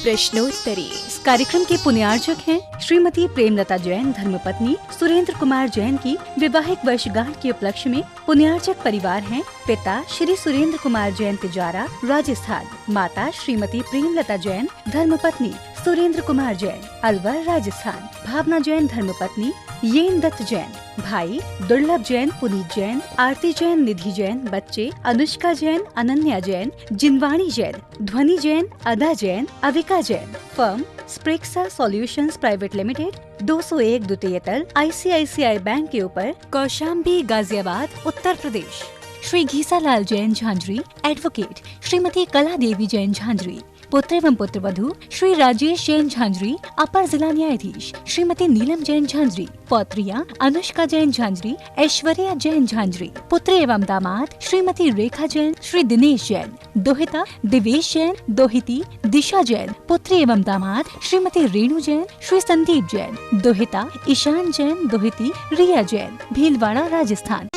प्रश्नोत्तरी। इस कार्यक्रम के पुण्यार्चक हैं श्रीमती प्रेमलता जैन, धर्मपत्नी सुरेंद्र कुमार जैन की वैवाहिक वर्षगांठ के उपलक्ष्य में पुण्यार्चक परिवार हैं पिता श्री सुरेंद्र कुमार जैन तिजारा, राजस्थान, माता श्रीमती प्रेमलता जैन, धर्मपत्नी सुरेंद्र कुमार जैन, अलवर, राजस्थान, भावना जैन, धर्मपत्नी येन दत्त जैन, भाई दुर्लभ जैन, पुनीत जैन, आरती जैन, निधि जैन, बच्चे अनुष्का जैन, अनन्या जैन, जिनवाणी Jain, Dhwani Jain, Ada Jain, Avika Jain. Firm Sprexa solutions private limited, 201 द्वितीय तल, ICICI बैंक के ऊपर, कौशाम्बी, गाजियाबाद, उत्तर प्रदेश। श्री घीसालाल जैन झांझरी, एडवोकेट श्रीमती कला देवी जैन झांझरी, पुत्र एवं पुत्र वधू श्री राजेश जैन झांझरी, अपर जिला न्यायाधीश श्रीमती नीलम जैन झांझरी, पौत्रियां अनुष्का जैन झांझरी, ऐश्वर्या जैन झांझरी, पुत्र एवं दामाद श्रीमती रेखा जैन, श्री दिनेश जैन, दोहिता दिवेश जैन, दोहिती दिशा जैन, पुत्र एवं दामाद श्रीमती रेणु जैन, श्री संदीप जैन, दोहिता ईशान जैन, दोहिती रिया जैन, भीलवाड़ा, राजस्थान।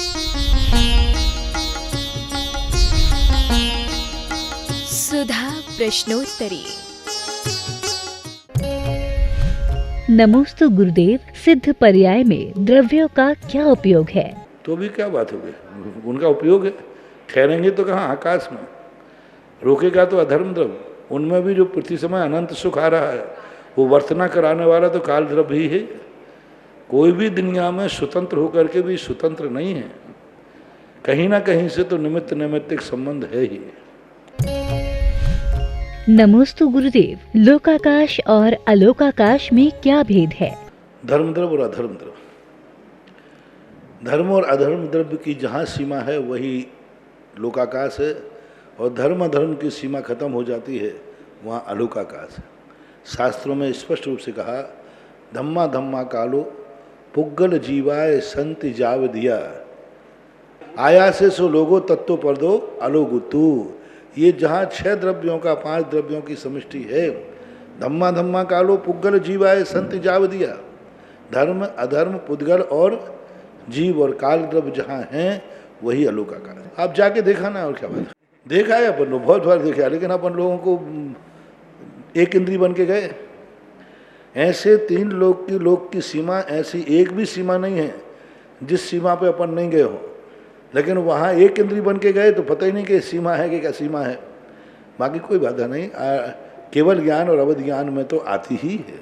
सुधा प्रश्नोत्तरी। नमोस्तु गुरुदेव, सिद्ध पर्याय में द्रव्यों का क्या उपयोग है? तो भी क्या बात होगी, उनका उपयोग है। ठहरेंगे तो कहाँ, आकाश में। रोकेगा तो अधर्म द्रव्य। उनमें भी जो प्रति समय अनंत सुख आ रहा है, वो वर्तना कराने वाला तो काल द्रव्य ही है। कोई भी दुनिया में स्वतंत्र होकर के भी स्वतंत्र नहीं है। कहीं ना कहीं से तो निमित्त नैमित्तिक संबंध है ही। नमोस्तु गुरुदेव, लोकाकाश और अलोकाकाश में क्या भेद है? धर्म द्रव्य और अधर्म द्रव्य। धर्म और अधर्म द्रव्य की जहाँ सीमा है वही लोकाकाश है, और धर्म अधर्म की सीमा खत्म हो जाती है वहाँ अलोकाकाश है। शास्त्रों में स्पष्ट रूप से कहा, धम्मा धम्मा कालो पुग्गल जीवाय संति जाव दिया, आया से सो लोगो तत्व पर दो अलोगुतु। ये जहाँ 6 द्रव्यों का 5 द्रव्यों की समष्टि है, धम्मा धम्मा कालो पुग्गल जीवाय संति जाव दिया। धर्म अधर्म पुद्गल और जीव और काल द्रव्य जहाँ हैं वही अलोकाकाश। आप जाके देखा ना, और क्या बात है। देखा है अपन लोग, बहुत बार देखा, लेकिन अपन लोगों को एक इंद्री बन के गए। ऐसे 3 लोक की सीमा, ऐसी एक भी सीमा नहीं है जिस सीमा पे अपन नहीं गए हो। लेकिन वहाँ एक इंद्री बन के गए तो पता ही नहीं कि सीमा है कि क्या सीमा है। बाकी कोई बाधा नहीं, केवल ज्ञान और अवध ज्ञान में तो आती ही है।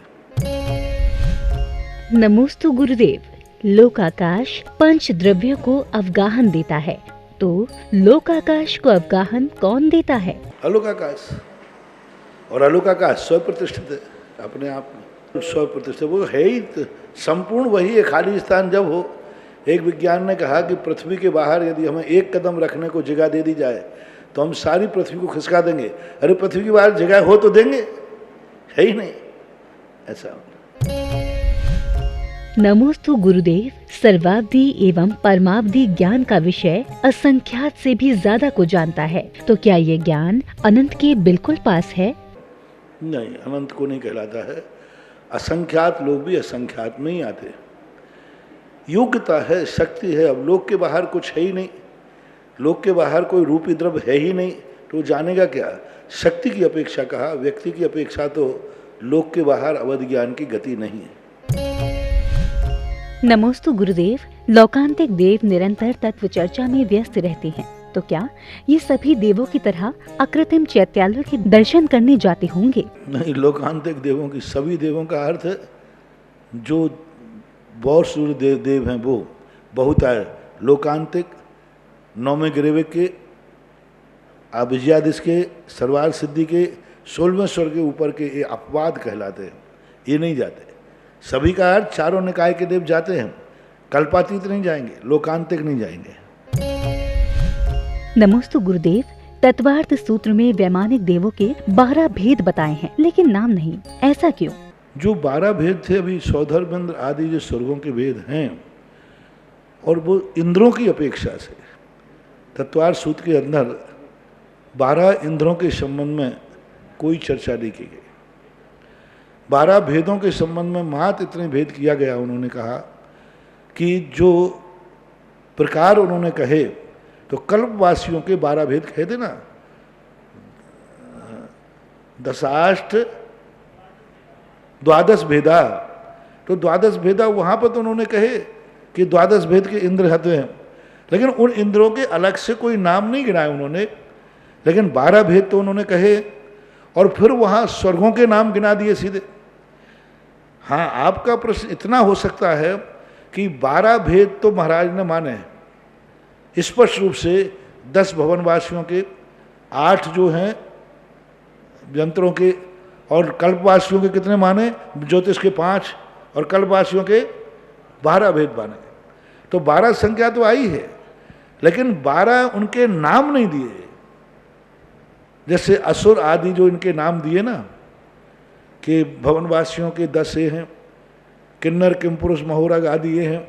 नमोस्तु गुरुदेव, लोकाकाश पंच द्रव्यों को अवगाहन देता है, तो लोकाकाश को अवगाहन कौन देता है? अलोकाकाश। और अलोकाकाश 100% है अपने आप में, 100%। वो है ही संपूर्ण वही है। खाली स्थान जब हो, एक विज्ञान ने कहा कि पृथ्वी के बाहर यदि हमें एक कदम रखने को जगह दे दी जाए तो हम सारी पृथ्वी को खिसका देंगे। अरे पृथ्वी के बाहर जगह हो तो देंगे, है ही नहीं ऐसा। नमोस्तु गुरुदेव, सर्वावधि एवं परमावधि ज्ञान का विषय असंख्यात से भी ज्यादा को जानता है, तो क्या ये ज्ञान अनंत के बिल्कुल पास है? नहीं, अनंत को नहीं कहलाता है। असंख्यात लोग भी असंख्यात में ही आते। योग्यता है, शक्ति है। अब लोक के बाहर कुछ है ही नहीं, लोक के बाहर कोई रूपी द्रव्य है ही नहीं, तो जानेगा क्या? शक्ति की अपेक्षा कहा, व्यक्ति की अपेक्षा तो लोक के बाहर अवध ज्ञान की गति नहीं है। नमोस्तु गुरुदेव, लोकांतिक देव निरंतर तत्व चर्चा में व्यस्त रहते हैं, तो क्या ये सभी देवों की तरह अकृत्रिम चैत्यालयों के दर्शन करने जाते होंगे? नहीं, लोकांतिक देवों की, सभी देवों का अर्थ है जो बहुत सूर्य देव हैं वो बहुत आए। लोकांतिक, नौवें ग्रेवे के, अभिज्ञादिश के, सर्वार सिद्धि के, 16वें स्वर के ऊपर के, ये अपवाद कहलाते हैं। ये नहीं जाते। सभी का अर्थ चारों निकाय के देव जाते हैं, कल्पातीत नहीं जाएंगे, लोकांतिक नहीं जाएंगे। नमोस्तु गुरुदेव, तत्वार्थ सूत्र में वैमानिक देवों के 12 भेद बताए हैं, लेकिन नाम नहीं, ऐसा क्यों? जो 12 भेद थे, अभी सौधर्मेंद्र आदि जो स्वर्गों के भेद हैं, और वो इंद्रों की अपेक्षा से तत्वार्थ सूत्र के अंदर 12 इंद्रों के संबंध में कोई चर्चा नहीं की गई। 12 भेदों के संबंध में मात्र इतने भेद किया गया। उन्होंने कहा कि जो प्रकार उन्होंने कहे, तो कल्पवासियों के 12 भेद कहे थे ना, दशाष्ट द्वादश भेदा, तो द्वादश भेदा वहाँ पर तो उन्होंने कहे कि द्वादश भेद के इंद्र हते हैं, लेकिन उन इंद्रों के अलग से कोई नाम नहीं गिनाए उन्होंने, लेकिन 12 भेद तो उन्होंने कहे, और फिर वहाँ स्वर्गों के नाम गिना दिए सीधे। हाँ, आपका प्रश्न इतना हो सकता है कि 12 भेद तो महाराज ने माने हैं स्पष्ट रूप से, 10 भवनवासियों के, 8 जो हैं यंत्रों के, और कल्पवासियों के कितने माने, ज्योतिष के 5, और कल्पवासियों के 12 भेद माने। तो 12 संख्या तो आई है, लेकिन 12 उनके नाम नहीं दिए। जैसे असुर आदि जो इनके नाम दिए ना, कि भवनवासियों के 10 ये हैं, किन्नर किमपुरुष महोरग आदि ये हैं,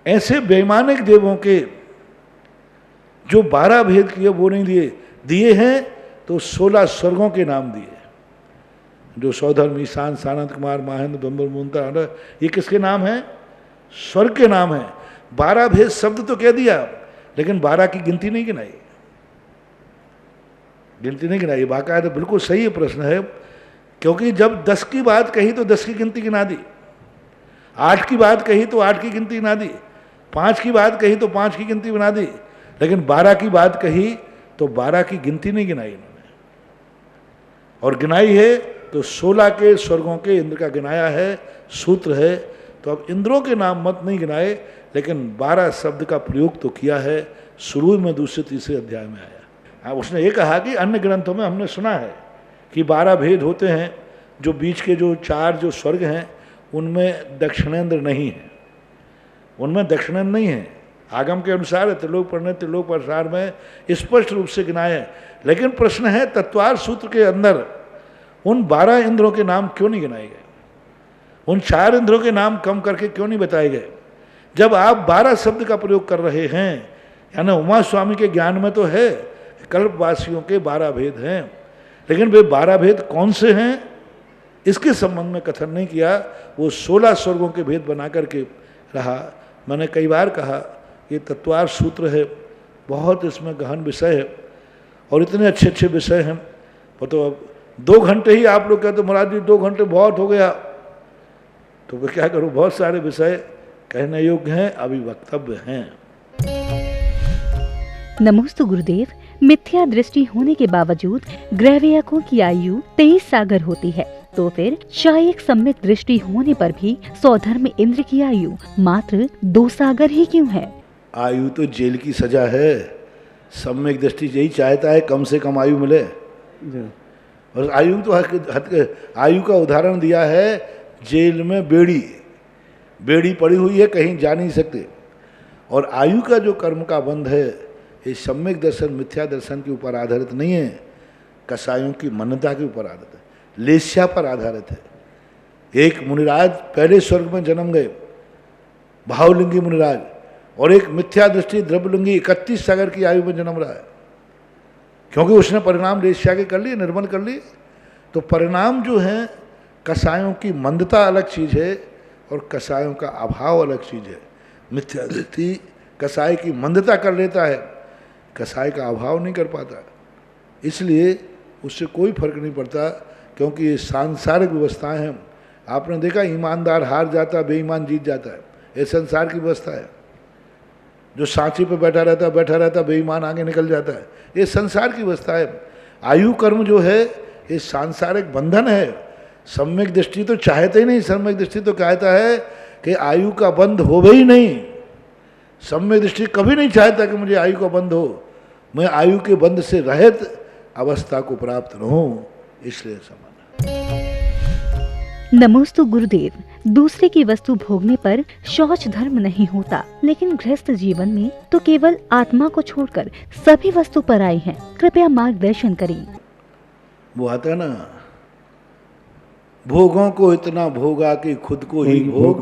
ऐसे बेईमानिक देवों के जो 12 भेद किए वो नहीं दिए। दिए हैं तो 16 स्वर्गों के नाम दिए, जो सौधर्म, ईशान, सानंद कुमार, महेंद्र, बम्बर, मुंता, ये किसके नाम हैं? स्वर्ग के नाम हैं। 12 भेद शब्द तो कह दिया, लेकिन 12 की गिनती नहीं गिनाई, गिनती नहीं गिनाई। बाकायदा बिल्कुल सही प्रश्न है, क्योंकि जब 10 की बात कही तो 10 की गिनती गिना दी, 8 की बात कही तो 8 की गिनती गिना दी, 5 की बात कही तो 5 की गिनती बना दी, लेकिन 12 की बात कही तो 12 की गिनती नहीं गिनाई इन्होंने। और गिनाई है तो 16 के स्वर्गों के इंद्र का गिनाया है, सूत्र है। तो अब इंद्रों के नाम मत नहीं गिनाए, लेकिन 12 शब्द का प्रयोग तो किया है, शुरू में दूसरे तीसरे अध्याय में आया। हाँ, उसने ये कहा कि अन्य ग्रंथों में हमने सुना है कि 12 भेद होते हैं, जो बीच के जो 4 जो स्वर्ग हैं उनमें दक्षिणेंद्र नहीं है, उनमें दक्षिणेंद्र नहीं है। आगम के अनुसार त्रिलोक पढ़ने, त्रिलोक प्रसार में स्पष्ट रूप से गिनाए हैं। लेकिन प्रश्न है तत्वार सूत्र के अंदर उन 12 इंद्रों के नाम क्यों नहीं गिनाए गए, उन 4 इंद्रों के नाम कम करके क्यों नहीं बताए गए? जब आप 12 शब्द का प्रयोग कर रहे हैं, यानी उमा स्वामी के ज्ञान में तो है कल्पवासियों के 12 भेद हैं, लेकिन वे 12 भेद कौन से हैं इसके संबंध में कथन नहीं किया। वो 16 स्वर्गों के भेद बना करके रहा। मैंने कई बार कहा ये तत्वार सूत्र है, बहुत इसमें गहन विषय है, और इतने अच्छे अच्छे विषय हैं। वो तो अब 2 घंटे ही आप लोग कहते तो महाराज जी 2 घंटे बहुत हो गया, तो मैं क्या करूं, बहुत सारे विषय कहने योग्य हैं, अभी वक्तव्य हैं। नमोस्तु गुरुदेव। मिथ्या दृष्टि होने के बावजूद ग्रहव्यकों की आयु 23 सागर होती है, तो फिर शायक सम्यक दृष्टि होने पर भी सौधर्म इंद्र की आयु मात्र 2 सागर ही क्यों है? आयु तो जेल की सजा है। सम्यक दृष्टि यही चाहता है कम से कम आयु मिले, और आयु तो आयु का उदाहरण दिया है, जेल में बेड़ी पड़ी हुई है, कहीं जा नहीं सकते। और आयु का जो कर्म का बंध है, ये सम्यक दर्शन मिथ्या दर्शन के ऊपर आधारित नहीं है, कसायों की मान्यता के ऊपर आधारित है, लेस्या पर आधारित है। एक मुनिराज पहले स्वर्ग में जन्म गए, भावलिंगी मुनिराज, और एक मिथ्या दृष्टि द्रव्यलिंगी 31 सागर की आयु में जन्म रहा है, क्योंकि उसने परिणाम लेस्या के कर लिए, निर्मल कर लिए। तो परिणाम जो है, कसायों की मंदता अलग चीज़ है और कसायों का अभाव अलग चीज़ है। मिथ्या दृष्टि कसाय की मंदता कर लेता है, कसाय का अभाव नहीं कर पाता, इसलिए उससे कोई फर्क नहीं पड़ता, क्योंकि ये सांसारिक व्यवस्थाएं हैं। आपने देखा ईमानदार हार जाता, बेईमान जीत जाता है, ये संसार की व्यवस्था है। जो सांची पे बैठा रहता बेईमान आगे निकल जाता है, ये संसार की व्यवस्था है। आयु कर्म जो है ये सांसारिक बंधन है। सम्यक दृष्टि तो चाहते ही नहीं, सम्यक दृष्टि तो कहता है कि आयु का बंध हो ही नहीं। सम्यक दृष्टि कभी नहीं चाहता कि मुझे आयु का बंध हो, मैं आयु के बंध से रहित अवस्था को प्राप्त रहूं, इसलिए समाधान। नमोस्तु गुरुदेव। दूसरे की वस्तु भोगने पर शौच धर्म नहीं होता, लेकिन गृहस्थ जीवन में तो केवल आत्मा को छोड़कर सभी वस्तु पर आए हैं। कृपया मार्गदर्शन करें। वो आता ना, भोगों को इतना भोगा कि खुद को ही भोग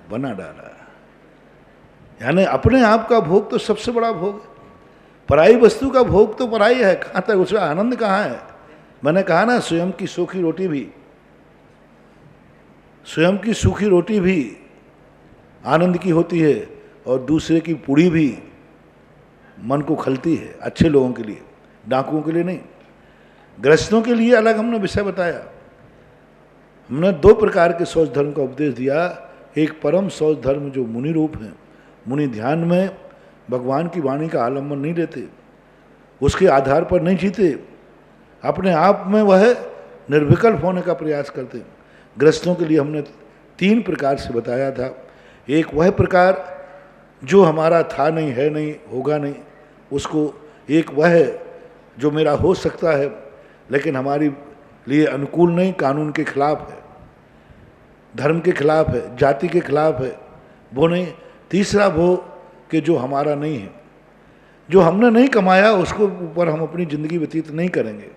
बना डाला। यानी अपने आप का भोग तो सबसे बड़ा भोग, पराई वस्तु का भोग तो पराई है, कहाँ तक उसका आनंद कहाँ है? मैंने कहा ना, स्वयं की सूखी रोटी भी आनंद की होती है, और दूसरे की पुड़ी भी मन को खलती है। अच्छे लोगों के लिए, डाकुओं के लिए नहीं। गृहस्थों के लिए अलग हमने विषय बताया, हमने दो प्रकार के शौच धर्म का उपदेश दिया। एक परम शौच धर्म जो मुनि रूप है, मुनि ध्यान में भगवान की वाणी का आलम्बन नहीं लेते, उसके आधार पर नहीं जीते, अपने आप में वह निर्विकल्प होने का प्रयास करते। ग्रस्तों के लिए हमने 3 प्रकार से बताया था। एक वह प्रकार जो हमारा था नहीं, है नहीं, होगा नहीं, उसको। एक वह है जो मेरा हो सकता है लेकिन हमारी लिए अनुकूल नहीं, कानून के खिलाफ है, धर्म के खिलाफ है, जाति के खिलाफ है, वो नहीं। तीसरा वो कि जो हमारा नहीं है, जो हमने नहीं कमाया उसको ऊपर हम अपनी ज़िंदगी व्यतीत नहीं करेंगे।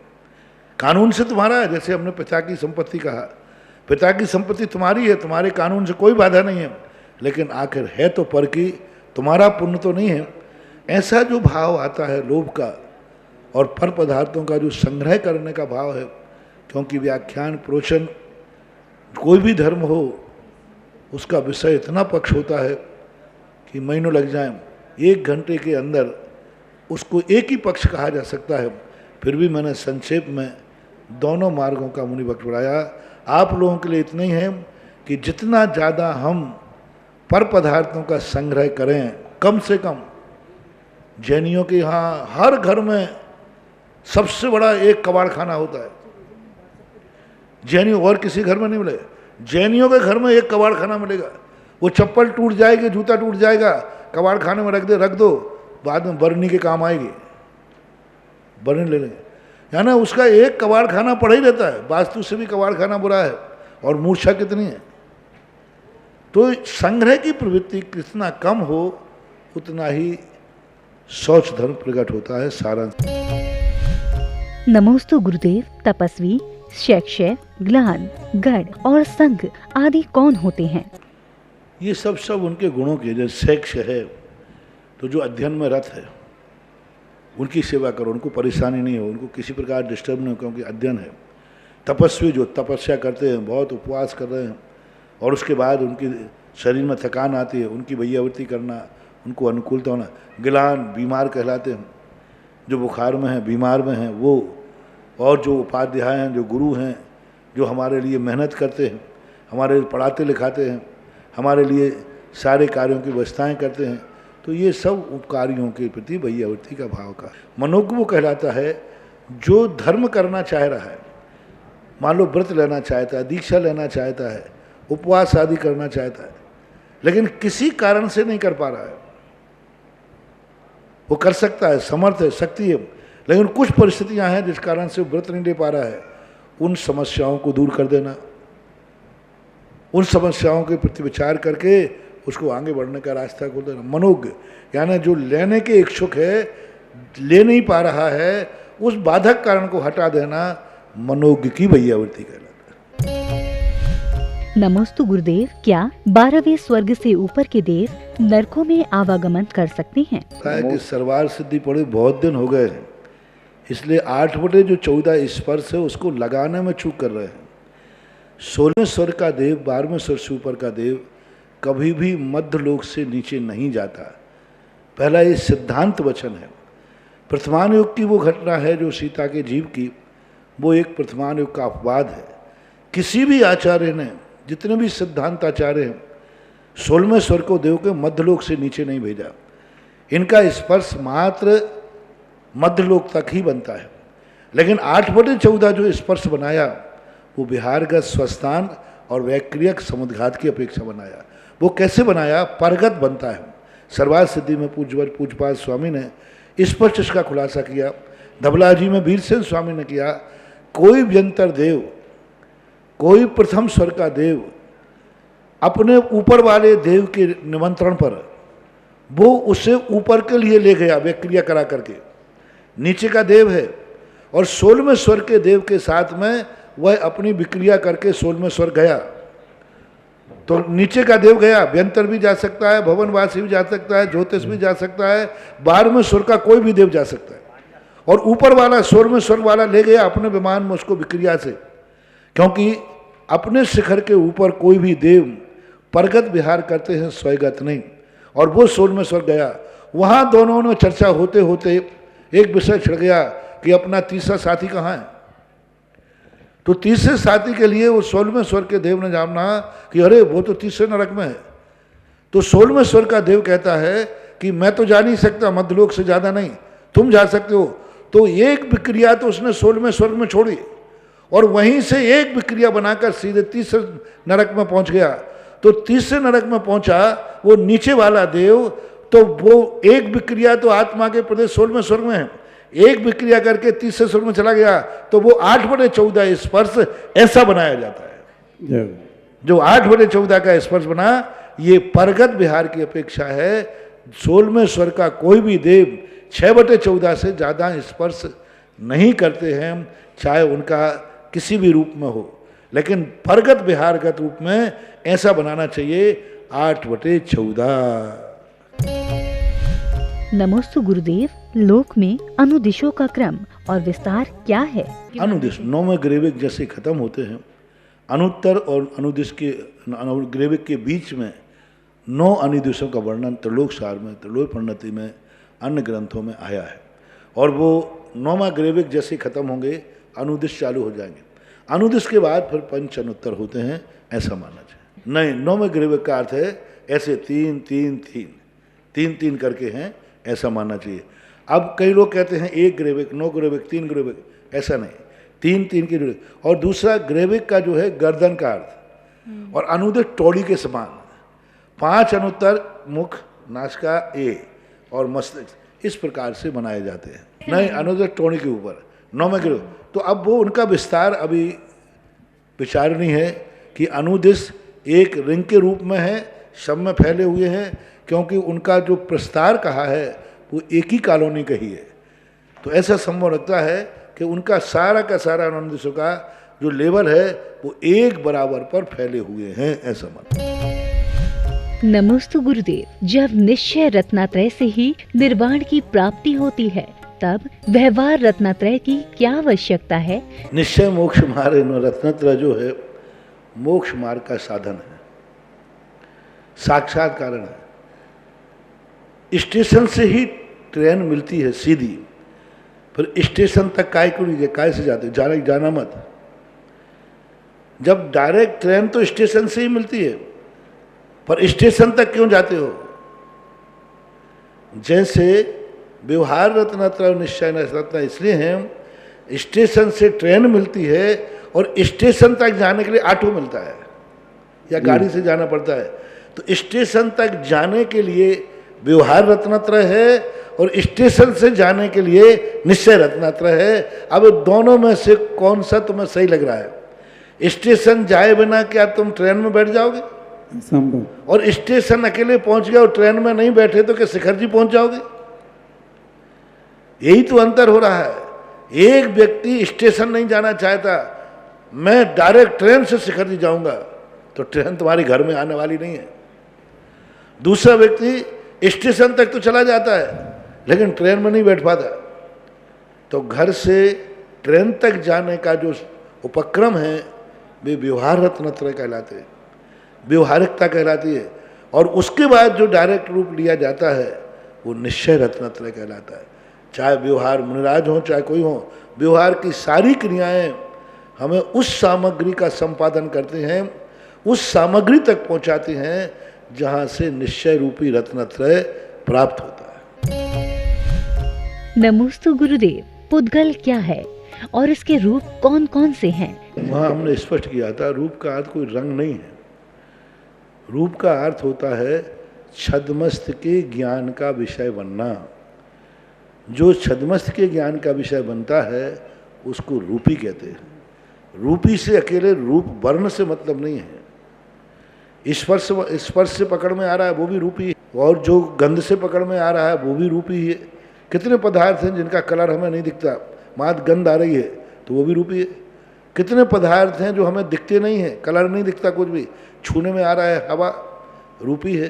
कानून से तुम्हारा है, जैसे हमने पिता की संपत्ति कहा, पिता की संपत्ति तुम्हारी है, तुम्हारे कानून से कोई बाधा नहीं है, लेकिन आखिर है तो पर की, तुम्हारा पुण्य तो नहीं है। ऐसा जो भाव आता है लोभ का और पर पदार्थों का जो संग्रह करने का भाव है, क्योंकि व्याख्यान प्रवचन कोई भी धर्म हो उसका विषय इतना पक्ष होता है कि महीनों लग जाएं। 1 घंटे के अंदर उसको एक ही पक्ष कहा जा सकता है। फिर भी मैंने संक्षेप में दोनों मार्गों का मुनि वक्त बढ़ाया। आप लोगों के लिए इतना ही है कि जितना ज़्यादा हम पर पदार्थों का संग्रह करें, कम से कम। जैनियों के यहाँ हर घर में सबसे बड़ा एक कबाड़ खाना होता है। जैनियों और किसी घर में नहीं मिलेगा, जैनियों के घर में एक कबाड़ खाना मिलेगा। वो चप्पल टूट जाएगी, जूता टूट जाएगा, कबाड़ खाने में रख दो, बाद में बरनी के काम आएगी, बरनी ले लेंगे। यानी उसका एक कबाड़ खाना पड़ा ही रहता है। वास्तु से भी कबाड़ खाना बुरा है, और मूर्छा कितनी है। तो संग्रह की प्रवृत्ति कितना कम हो उतना ही शौच धर्म प्रकट होता है। सारांश। नमोस्तु गुरुदेव। तपस्वी, शैक्ष्य, ग्लान, गण और संघ आदि कौन होते हैं? ये सब उनके गुणों के, जैसे शैक्ष्य है तो जो अध्ययन में रत है उनकी सेवा करो, उनको परेशानी नहीं हो, उनको किसी प्रकार डिस्टर्ब नहीं हो, क्योंकि अध्ययन है। तपस्वी जो तपस्या करते हैं, बहुत उपवास कर रहे हैं और उसके बाद उनकी शरीर में थकान आती है, उनकी वैयावृत्ति करना, उनको अनुकूलता होना। गिलान बीमार कहलाते हैं, जो बुखार में हैं, बीमार में हैं वो। और जो उपाध्याय हैं, जो गुरु हैं, जो हमारे लिए मेहनत करते हैं, हमारे लिए पढ़ाते लिखाते हैं, हमारे लिए सारे कार्यों की व्यवस्थाएँ करते हैं, तो ये सब उपकारियों के प्रति वैयावृत्ति का भाव का। मनोज्ञ वो कहलाता है जो धर्म करना चाह रहा है, मान लो व्रत लेना चाहता है, दीक्षा लेना चाहता है, उपवास आदि करना चाहता है, लेकिन किसी कारण से नहीं कर पा रहा है। वो कर सकता है, समर्थ है, शक्ति है, लेकिन कुछ परिस्थितियां हैं जिस कारण से व्रत नहीं ले पा रहा है। उन समस्याओं को दूर कर देना, उन समस्याओं के प्रति विचार करके उसको आगे बढ़ने का रास्ता खोल देना। मनोज्ञ यानी जो लेने के इच्छुक है, ले नहीं पा रहा है, उस बाधक कारण को हटा देना मनोज्ञ की वैयावृत्ति कहलाता है। नमोस्तु गुरुदेव। क्या 12वें स्वर्ग से ऊपर के देव नरकों में आवागमन कर सकते हैं? कि सर्वार सिद्धि पड़े बहुत दिन हो गए हैं, इसलिए 8/14 स्पर्श है उसको लगाने में चूक कर रहे हैं। 16वें स्वर्ग का देव, 12वें स्वर्ग से ऊपर का देव कभी भी मध्य लोक से नीचे नहीं जाता। पहला ये सिद्धांत वचन है। प्रथमान युग की वो घटना है जो सीता के जीव की, वो एक प्रथमान युग का अपवाद है। किसी भी आचार्य ने, जितने भी सिद्धांत आचार्य हैं, 16वें स्वर्ग को देव के मध्यलोक से नीचे नहीं भेजा। इनका स्पर्श मात्र मध्यलोक तक ही बनता है। लेकिन 8/14 जो स्पर्श बनाया वो विहारगत, स्वस्थान और वैक्रियक समुद्घात की अपेक्षा बनाया। वो कैसे बनाया? परगत बनता है। सर्वार सिद्धि में पूज्यपाद स्वामी ने स्पष्ट इसका खुलासा किया। धबला जी में वीरसेन स्वामी ने किया। कोई व्यंतर देव, कोई प्रथम स्वर का देव अपने ऊपर वाले देव के निमंत्रण पर वो उसे ऊपर के लिए ले गया वैक्रिया करा करके। नीचे का देव है और 16वें स्वर के देव के साथ में वह अपनी विक्रिया करके 16वें स्वर गया। तो नीचे का देव गया, व्यंतर भी जा सकता है, भवनवासी भी जा सकता है, ज्योतिष भी जा सकता है, 12वें स्वर का कोई भी देव जा सकता है। और ऊपर वाला 16वें स्वर वाला ले गया अपने विमान में उसको विक्रिया से, क्योंकि अपने शिखर के ऊपर कोई भी देव परगत विहार करते हैं, स्वयगत नहीं। और वो 16वें स्वर गया। वहाँ दोनों में चर्चा होते होते एक विषय छिड़ गया कि अपना तीसरा साथी कहाँ है। तो तीसरे साथी के लिए वो 16वें स्वर्ग के देव ने जाना कि अरे वो तो तीसरे नरक में है। तो 16वें स्वर्ग का देव कहता है कि मैं तो जा नहीं सकता, मध्यलोक से ज़्यादा नहीं, तुम जा सकते हो। तो एक विक्रिया तो उसने 16वें स्वर्ग में छोड़ी और वहीं से एक विक्रिया बनाकर सीधे तीसरे नरक में पहुंच गया। तो तीसरे नरक में पहुंचा वो नीचे वाला देव, तो वो एक विक्रिया तो आत्मा के प्रदेश 16वें स्वर्ग में है, एक विक्रिया करके तीसरे स्वर्ग में चला गया, तो वो 8/14 स्पर्श ऐसा बनाया जाता है। जो 8/14 का स्पर्श बना, ये परगत विहार की अपेक्षा है। 16वें स्वर्ग का कोई भी देव 6/14 से ज़्यादा स्पर्श नहीं करते हैं, चाहे उनका किसी भी रूप में हो, लेकिन परगत विहारगत रूप में ऐसा बनाना चाहिए 8/14। नमोस्तु गुरुदेव, लोक में अनुदिशों का क्रम और विस्तार क्या है? अनुदिश 9वें ग्रेविक जैसे खत्म होते हैं, अनुत्तर और अनुदिश के ग्रेविक के बीच में 9 अनुदिशों का वर्णन त्रिलोक सार में, त्रिलोक प्रणति में, अन्य ग्रंथों में आया है। और वो 9वां ग्रेविक जैसे खत्म होंगे, अनुदिश चालू हो जाएंगे। अनुदिश के बाद फिर पंच अनुत्तर होते हैं, ऐसा मानना चाहिए। नहीं, 9वें ग्रेविक का अर्थ है ऐसे 3-3-3 करके हैं, ऐसा मानना चाहिए। अब कई लोग कहते हैं 1 ग्रेविक, 9 ग्रेविक, 3 ग्रेविक, ऐसा नहीं, 3-3 की ग्रेविक। और दूसरा ग्रेविक का जो है गर्दन का अर्थ, और अनुदिश टोड़ी के समान, 5 अनुत्तर मुख, नासिका ए और मस्तिष्क, इस प्रकार से बनाए जाते हैं। नहीं, अनुदिश टोड़ी के ऊपर 9वें ग्रेविक। तो अब वो उनका विस्तार अभी विचारणीय है कि अनुदिश एक रिंग के रूप में है, सब में फैले हुए हैं, क्योंकि उनका जो प्रस्तार कहा है वो एक ही कॉलोनी कही है। तो ऐसा संभव लगता है कि उनका सारा का सारा अनुदिशों का जो लेवल है वो एक बराबर पर फैले हुए हैं, ऐसा मानते। नमोस्तु गुरुदेव, जब निश्चय रत्नात्रय से ही निर्वाण की प्राप्ति होती है, तब व्यवहार रत्नात्रय की क्या आवश्यकता है? निश्चय मोक्ष मार्ग, रत्नत्रय जो है मोक्ष मार्ग का साधन है, साक्षात कारण है। स्टेशन से ही ट्रेन मिलती है सीधी, फिर स्टेशन तक काय को लीजिए, काय से जाते, जाना मत। जब डायरेक्ट ट्रेन तो स्टेशन से ही मिलती है, पर स्टेशन तक क्यों जाते हो? जैसे व्यवहार रत्नत्रय निश्चय रत्न इसलिए हैं, स्टेशन से ट्रेन मिलती है और स्टेशन तक जाने के लिए ऑटो मिलता है या गाड़ी से जाना पड़ता है। तो स्टेशन तक जाने के लिए व्यवहार रत्नत्रय है और स्टेशन से जाने के लिए निश्चय रत्नत्रय है। अब दोनों में से कौन सा तुम्हें सही लग रहा है? स्टेशन जाए बिना क्या तुम ट्रेन में बैठ जाओगे? संभव। और स्टेशन अकेले पहुंच गए और ट्रेन में नहीं बैठे तो क्या शिखर जी पहुंच जाओगे? यही तो अंतर हो रहा है। एक व्यक्ति स्टेशन नहीं जाना चाहता, मैं डायरेक्ट ट्रेन से शिखर जी जाऊंगा, तो ट्रेन तुम्हारे घर में आने वाली नहीं है। दूसरा व्यक्ति स्टेशन तक तो चला जाता है लेकिन ट्रेन में नहीं बैठ पाता। तो घर से ट्रेन तक जाने का जो उपक्रम है वे व्यवहार रत्नत्रय कहलाते हैं, व्यवहारिकता कहलाती है। और उसके बाद जो डायरेक्ट रूप लिया जाता है वो निश्चय रत्नत्रय कहलाता है। चाहे व्यवहार मुनिराज हो चाहे कोई हो, व्यवहार की सारी क्रियाएं हमें उस सामग्री का संपादन करते हैं, उस सामग्री तक पहुंचाते हैं जहां से निश्चय रूपी रत्नत्रय प्राप्त होता है। नमोस्तु गुरुदेव, पुद्गल क्या है और इसके रूप कौन कौन से हैं? वहाँ हमने स्पष्ट किया था, रूप का अर्थ कोई रंग नहीं है। रूप का अर्थ होता है छद्मस्त के ज्ञान का विषय बनना। जो छद्मस्त के ज्ञान का विषय बनता है उसको रूपी कहते हैं। रूपी से अकेले रूप वर्ण से मतलब नहीं है। स्पर्श से पकड़ में आ रहा है वो भी रूपी है, और जो गंध से पकड़ में आ रहा है वो भी रूपी ही है। कितने पदार्थ हैं जिनका कलर हमें नहीं दिखता, मात्र गंध आ रही है तो वो भी रूपी है। कितने पदार्थ हैं जो हमें दिखते नहीं हैं, कलर नहीं दिखता, कुछ भी छूने में आ रहा है, हवा, रूपी है।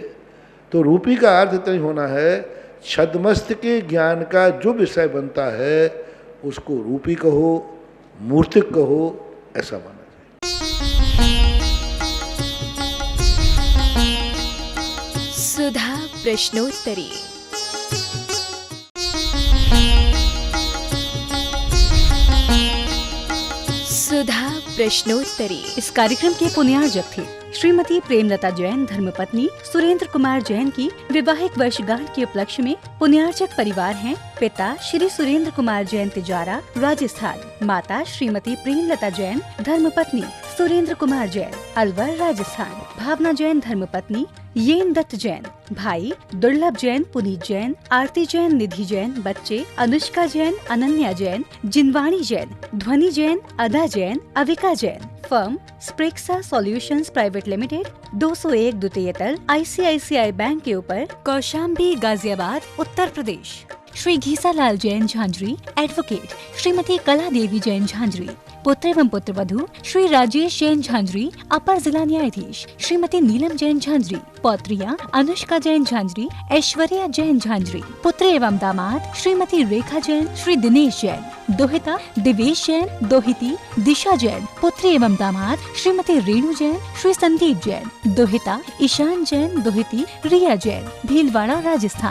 तो रूपी का अर्थ इतना ही होना है, छद्मस्त के ज्ञान का जो विषय बनता है उसको रूपी कहो, मूर्तिक कहो, ऐसा माना जाए। सुधा प्रश्नोत्तरी। सुधा प्रश्नोत्तरी। इस कार्यक्रम के पुण्यार्जक थे श्रीमती प्रेमलता जैन धर्मपत्नी सुरेंद्र कुमार जैन की विवाहिक वर्षगांठ के उपलक्ष्य में पुण्यार्जक परिवार हैं पिता श्री सुरेंद्र कुमार जैन तिजारा राजस्थान, माता श्रीमती प्रेमलता जैन धर्मपत्नी सुरेंद्र कुमार जैन अलवर राजस्थान, भावना जैन धर्मपत्नी येन दत्त जैन, भाई दुर्लभ जैन पुनीत जैन, आरती जैन निधि जैन, बच्चे अनुष्का जैन अनन्या जैन, जिनवाणी Jain, Dhwani Jain, Ada Jain, Avika Jain. Firm Sprexa solutions private limited, 201 द्वितीय तल, ICICI बैंक के ऊपर, कौशाम्बी गाजियाबाद उत्तर प्रदेश। श्री घीसालाल जैन झांझरी एडवोकेट, श्रीमती कला देवी जैन झांझरी पुत्र एवं पुत्र वधू श्री राजेश जैन झांझरी अपर जिला न्यायाधीश, श्रीमती नीलम जैन झांझरी पौत्रियां अनुष्का जैन झांझरी, ऐश्वर्या जैन झांझरी, पुत्र एवं दामाद श्रीमती रेखा जैन, श्री दिनेश जैन, दोहिता दिवेश जैन, दोहिती दिशा जैन, पुत्र एवं दामाद श्रीमती रेणु जैन, श्री संदीप जैन, दोहिता ईशान जैन, दोहिती रिया जैन, भीलवाड़ा राजस्थान।